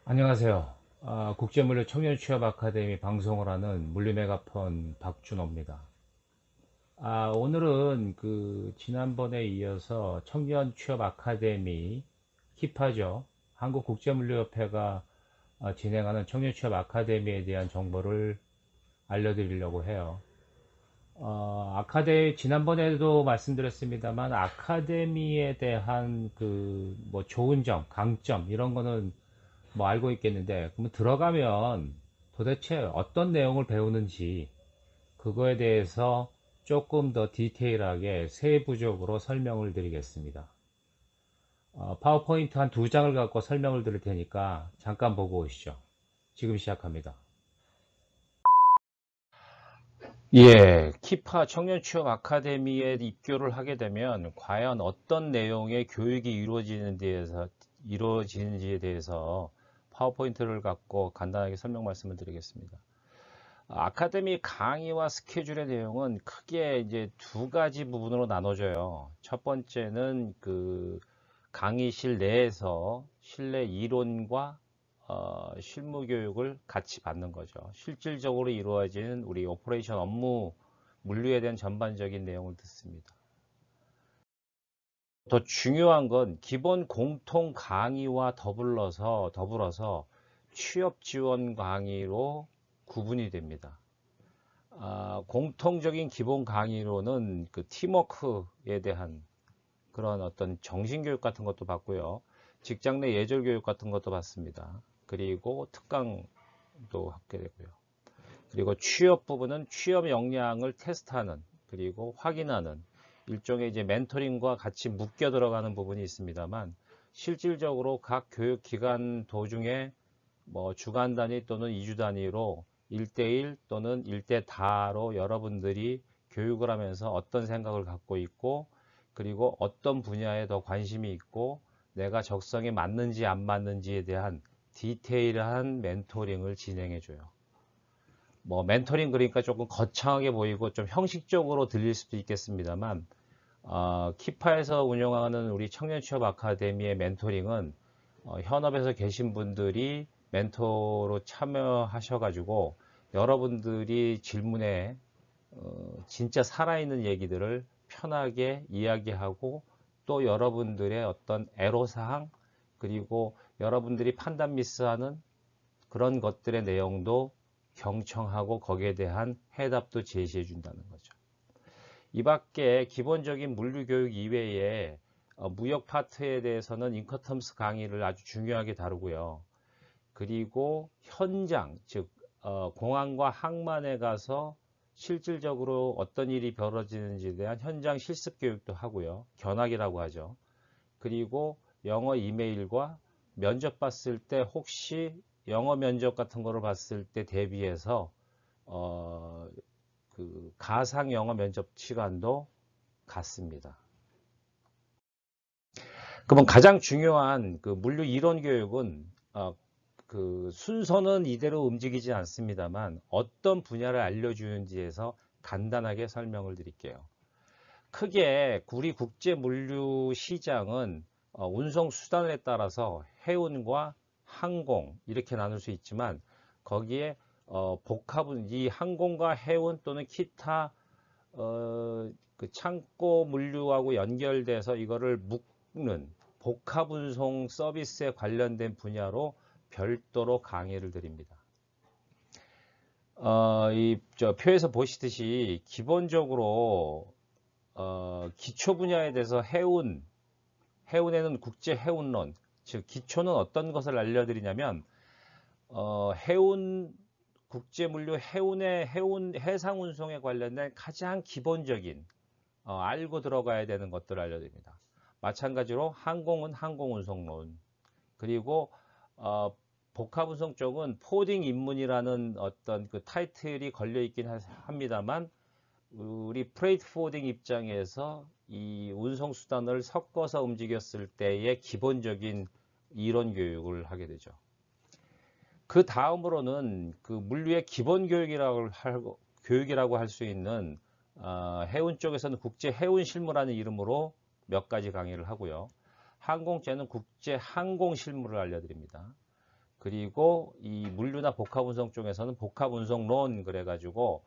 안녕하세요. 국제물류 청년취업 아카데미 방송을 하는 물리메가폰 박준호입니다. 오늘은 지난번에 이어서 청년취업 아카데미 키파죠. 한국국제물류협회가 진행하는 청년취업 아카데미에 대한 정보를 알려드리려고 해요. 지난번에도 말씀드렸습니다만, 아카데미에 대한 뭐 좋은 점, 강점, 이런 거는 뭐 알고 있겠는데, 그러면 들어가면 도대체 어떤 내용을 배우는지, 그거에 대해서 조금 더 디테일하게 세부적으로 설명을 드리겠습니다. 파워포인트 한 두 장을 갖고 설명을 드릴 테니까 잠깐 보고 오시죠. 지금 시작합니다. 예, 키파 청년 취업 아카데미에 입교를 하게 되면 과연 어떤 내용의 교육이 이루어지는지에 대해서 파워포인트를 갖고 간단하게 설명 말씀을 드리겠습니다. 아카데미 강의와 스케줄의 내용은 크게 이제 두 가지 부분으로 나눠져요. 첫 번째는 강의실 내에서 실내 이론과 실무 교육을 같이 받는 거죠. 실질적으로 이루어지는 우리 오퍼레이션 업무 물류에 대한 전반적인 내용을 듣습니다. 더 중요한 건 기본 공통 강의와 더불어서 취업 지원 강의로 구분이 됩니다. 공통적인 기본 강의로는 팀워크에 대한 그런 어떤 정신교육 같은 것도 받고요. 직장 내 예절 교육 같은 것도 받습니다. 그리고 특강도 하게 되고요. 그리고 취업 부분은 취업 역량을 테스트하는 그리고 확인하는 일종의 이제 멘토링과 같이 묶여 들어가는 부분이 있습니다만, 실질적으로 각 교육 기간 도중에 뭐 주간 단위 또는 2주 단위로 1대1 또는 1대 다로 여러분들이 교육을 하면서 어떤 생각을 갖고 있고, 그리고 어떤 분야에 더 관심이 있고 내가 적성에 맞는지 안 맞는지에 대한 디테일한 멘토링을 진행해 줘요. 뭐 멘토링 그러니까 조금 거창하게 보이고 좀 형식적으로 들릴 수도 있겠습니다만, 키파에서 운영하는 우리 청년 취업 아카데미의 멘토링은 현업에서 계신 분들이 멘토로 참여하셔가지고 여러분들이 질문에 진짜 살아있는 얘기들을 편하게 이야기하고, 또 여러분들의 어떤 애로사항 그리고 여러분들이 판단 미스하는 그런 것들의 내용도 경청하고 거기에 대한 해답도 제시해 준다는 거죠. 이 밖에 기본적인 물류교육 이외에 무역 파트에 대해서는 인커텀스 강의를 아주 중요하게 다루고요. 그리고 현장, 즉 공항과 항만에 가서 실질적으로 어떤 일이 벌어지는지에 대한 현장 실습 교육도 하고요. 견학이라고 하죠. 그리고 영어 이메일과 면접 봤을 때 혹시 영어 면접 같은 거를 봤을 때 대비해서 가상 영어 면접 시간도 갖습니다. 그러면 가장 중요한 물류 이론 교육은 순서는 이대로 움직이지 않습니다만 어떤 분야를 알려주는지에서 간단하게 설명을 드릴게요. 크게 우리 국제 물류 시장은 운송 수단에 따라서 해운과 항공 이렇게 나눌 수 있지만, 거기에 복합은 이 항공과 해운 또는 기타 창고 물류하고 연결돼서 이거를 묶는 복합 운송 서비스에 관련된 분야로 별도로 강의를 드립니다. 저 표에서 보시듯이 기본적으로 기초 분야에 대해서 해운에는 국제 해운론, 즉 기초는 어떤 것을 알려드리냐면 국제 물류 해상 운송에 관련된 가장 기본적인 알고 들어가야 되는 것들을 알려드립니다. 마찬가지로 항공은 항공 운송론, 그리고 복합 운송 쪽은 포딩 입문이라는 어떤 타이틀이 걸려 있긴 합니다만, 우리 프레이트 포딩 입장에서 이 운송 수단을 섞어서 움직였을 때의 기본적인 이론 교육을 하게 되죠. 그 다음으로는 물류의 기본 교육이라고 할 수 있는 해운 쪽에서는 국제 해운 실무라는 이름으로 몇 가지 강의를 하고요. 항공제는 국제 항공 실무를 알려드립니다. 그리고 이 물류나 복합운송 쪽에서는 복합운송론 그래가지고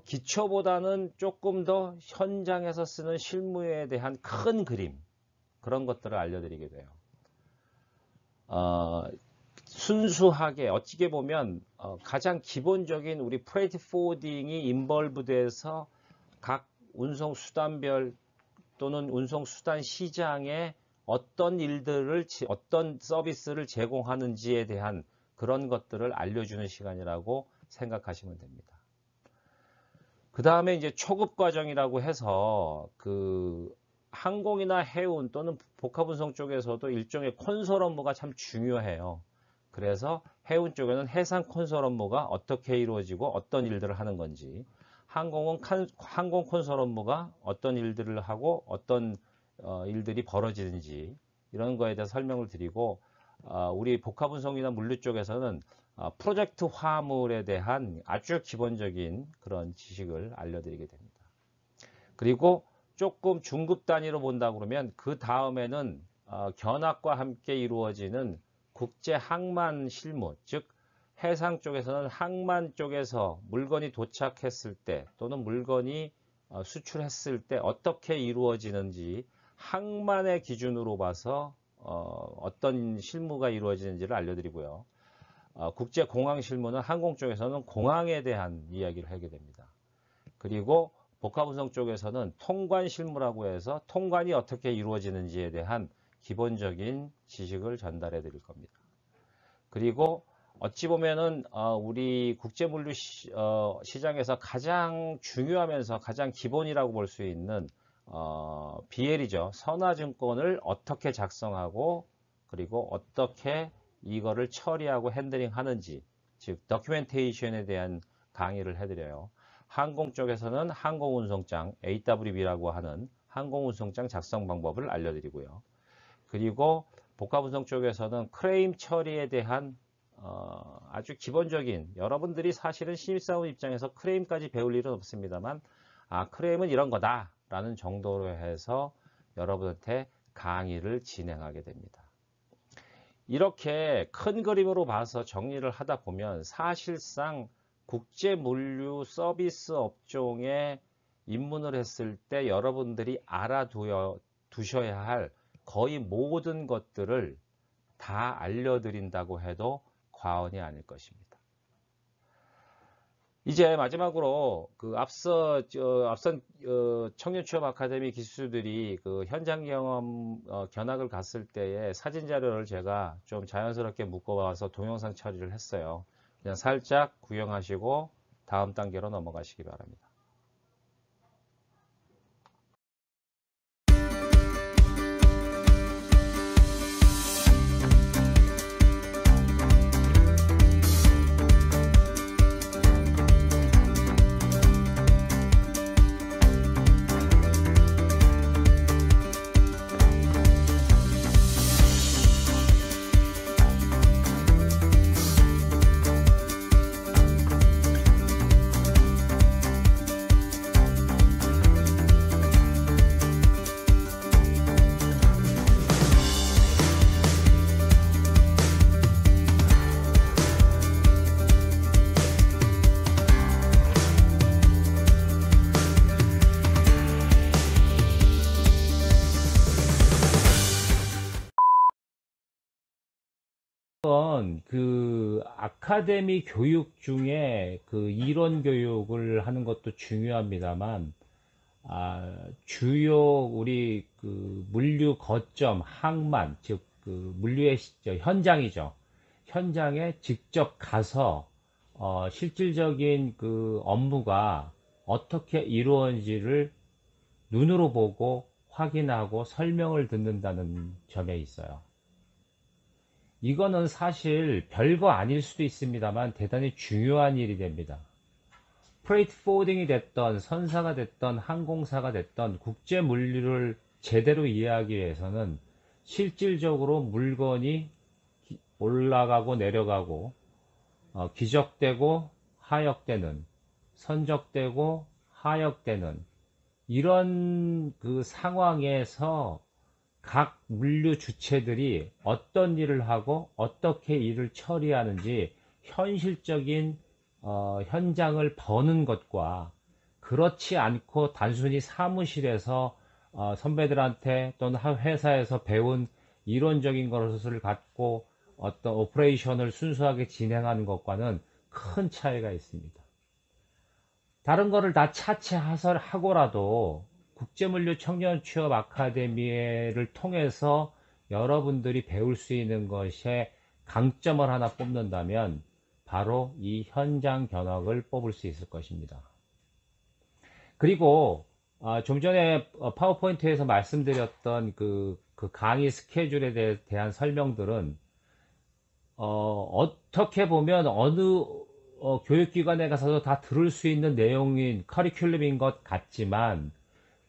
기초보다는 조금 더 현장에서 쓰는 실무에 대한 큰 그림, 그런 것들을 알려드리게 돼요. 순수하게 어찌게 보면 가장 기본적인 우리 프레이트 포워딩이 인벌브돼서 각 운송 수단별 또는 운송 수단 시장에 어떤 일들을 어떤 서비스를 제공하는지에 대한 그런 것들을 알려주는 시간이라고 생각하시면 됩니다. 그 다음에 이제 초급 과정이라고 해서 그 항공이나 해운 또는 복합운송 쪽에서도 일종의 콘솔 업무가 참 중요해요. 그래서 해운 쪽에는 해상 콘솔 업무가 어떻게 이루어지고 어떤 일들을 하는 건지, 항공은 항공 콘솔 업무가 어떤 일들을 하고 어떤 일들이 벌어지는지, 이런 거에 대해서 설명을 드리고, 우리 복합운송이나 물류 쪽에서는 프로젝트 화물에 대한 아주 기본적인 그런 지식을 알려드리게 됩니다. 그리고 조금 중급 단위로 본다 그러면 그 다음에는 견학과 함께 이루어지는 국제 항만 실무, 즉 해상 쪽에서는 항만 쪽에서 물건이 도착했을 때 또는 물건이 수출했을 때 어떻게 이루어지는지, 항만의 기준으로 봐서 어떤 실무가 이루어지는지를 알려드리고요. 국제공항 실무는 항공 쪽에서는 공항에 대한 이야기를 하게 됩니다. 그리고 복합운송 쪽에서는 통관 실무라고 해서 통관이 어떻게 이루어지는지에 대한 기본적인 지식을 전달해 드릴 겁니다. 그리고 어찌 보면은 우리 국제물류 시장에서 가장 중요하면서 가장 기본이라고 볼 수 있는 BL이죠. 선화증권을 어떻게 작성하고 그리고 어떻게 이거를 처리하고 핸들링 하는지, 즉 도큐멘테이션에 대한 강의를 해드려요. 항공 쪽에서는 항공운송장, AWB라고 하는 항공운송장 작성 방법을 알려드리고요. 그리고 복합운송 쪽에서는 크레임 처리에 대한 아주 기본적인, 여러분들이 사실은 신입사원 입장에서 크레임까지 배울 일은 없습니다만, 크레임은 이런 거다 라는 정도로 해서 여러분한테 강의를 진행하게 됩니다. 이렇게 큰 그림으로 봐서 정리를 하다 보면 사실상 국제물류 서비스 업종에 입문을 했을 때 여러분들이 알아두셔야 할 거의 모든 것들을 다 알려드린다고 해도 과언이 아닐 것입니다. 이제 마지막으로 그 앞선 청년 취업 아카데미 기수들이 그 현장 경험 견학을 갔을 때의 사진 자료를 제가 좀 자연스럽게 묶어와서 동영상 처리를 했어요. 그냥 살짝 구경하시고 다음 단계로 넘어가시기 바랍니다. 그 아카데미 교육 중에 그 이론 교육을 하는 것도 중요합니다만, 주요 우리 그 물류 거점 항만, 즉 그 물류의 현장이죠. 현장에 직접 가서 실질적인 그 업무가 어떻게 이루어지는지를 눈으로 보고 확인하고 설명을 듣는다는 점에 있어요. 이거는 사실 별거 아닐 수도 있습니다만 대단히 중요한 일이 됩니다. 프레이트 포워딩이 됐던 선사가 됐던 항공사가 됐던 국제 물류를 제대로 이해하기 위해서는 실질적으로 물건이 올라가고 내려가고 기적되고 하역되는, 선적되고 하역되는 이런 그 상황에서 각 물류 주체들이 어떤 일을 하고 어떻게 일을 처리하는지 현실적인 현장을 버는 것과 그렇지 않고 단순히 사무실에서 선배들한테 또는 회사에서 배운 이론적인 것을 갖고 어떤 오퍼레이션을 순수하게 진행하는 것과는 큰 차이가 있습니다. 다른 거를 다 차치하고라도 국제물류 청년 취업 아카데미를 통해서 여러분들이 배울 수 있는 것에 강점을 하나 뽑는다면 바로 이 현장 견학을 뽑을 수 있을 것입니다. 그리고 좀 전에 파워포인트에서 말씀드렸던 그 강의 스케줄에 대한 설명들은 어떻게 보면 어느 교육기관에 가서도 다 들을 수 있는 내용인 커리큘럼인 것 같지만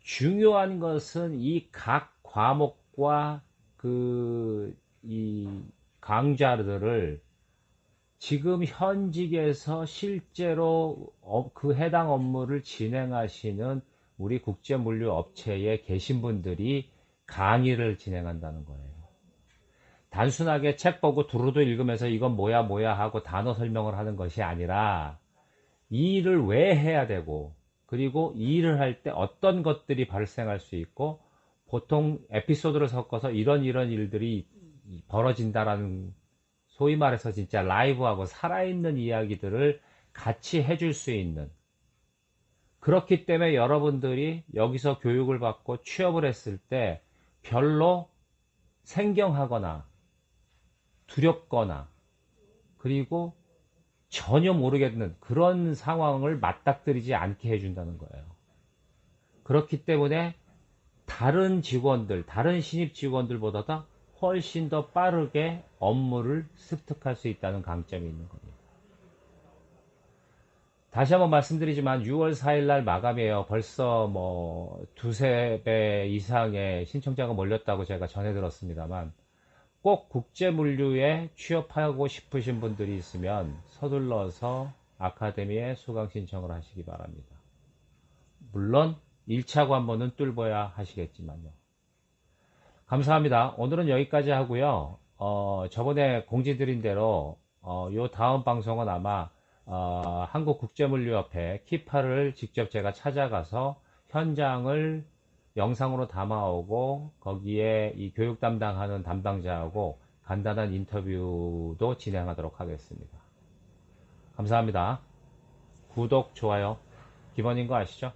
중요한 것은 이 각 과목과 이 강좌들을 지금 현직에서 실제로 그 해당 업무를 진행하시는 우리 국제물류 업체에 계신 분들이 강의를 진행한다는 거예요. 단순하게 책 보고 두루두 읽으면서 이건 뭐야 뭐야 하고 단어 설명을 하는 것이 아니라 이 일을 왜 해야 되고 그리고 이 일을 할 때 어떤 것들이 발생할 수 있고 보통 에피소드를 섞어서 이런 일들이 벌어진다라는 소위 말해서 진짜 라이브하고 살아있는 이야기들을 같이 해줄 수 있는 그렇기 때문에 여러분들이 여기서 교육을 받고 취업을 했을 때 별로 생경하거나 두렵거나 그리고 전혀 모르겠는 그런 상황을 맞닥뜨리지 않게 해준다는 거예요. 그렇기 때문에 다른 직원들, 다른 신입 직원들보다 훨씬 더 빠르게 업무를 습득할 수 있다는 강점이 있는 겁니다. 다시 한번 말씀드리지만 6월 4일 날 마감이에요. 벌써 뭐 두세 배 이상의 신청자가 몰렸다고 제가 전해 들었습니다만 꼭 국제물류에 취업하고 싶으신 분들이 있으면 서둘러서 아카데미에 수강 신청을 하시기 바랍니다. 물론 1차 관문은 뚫어야 하시겠지만요. 감사합니다. 오늘은 여기까지 하고요. 저번에 공지드린 대로 요 다음 방송은 아마 한국국제물류협회 키파를 직접 제가 찾아가서 현장을 영상으로 담아오고 거기에 이 교육 담당하는 담당자하고 간단한 인터뷰도 진행하도록 하겠습니다. 감사합니다. 구독, 좋아요 기본인 거 아시죠?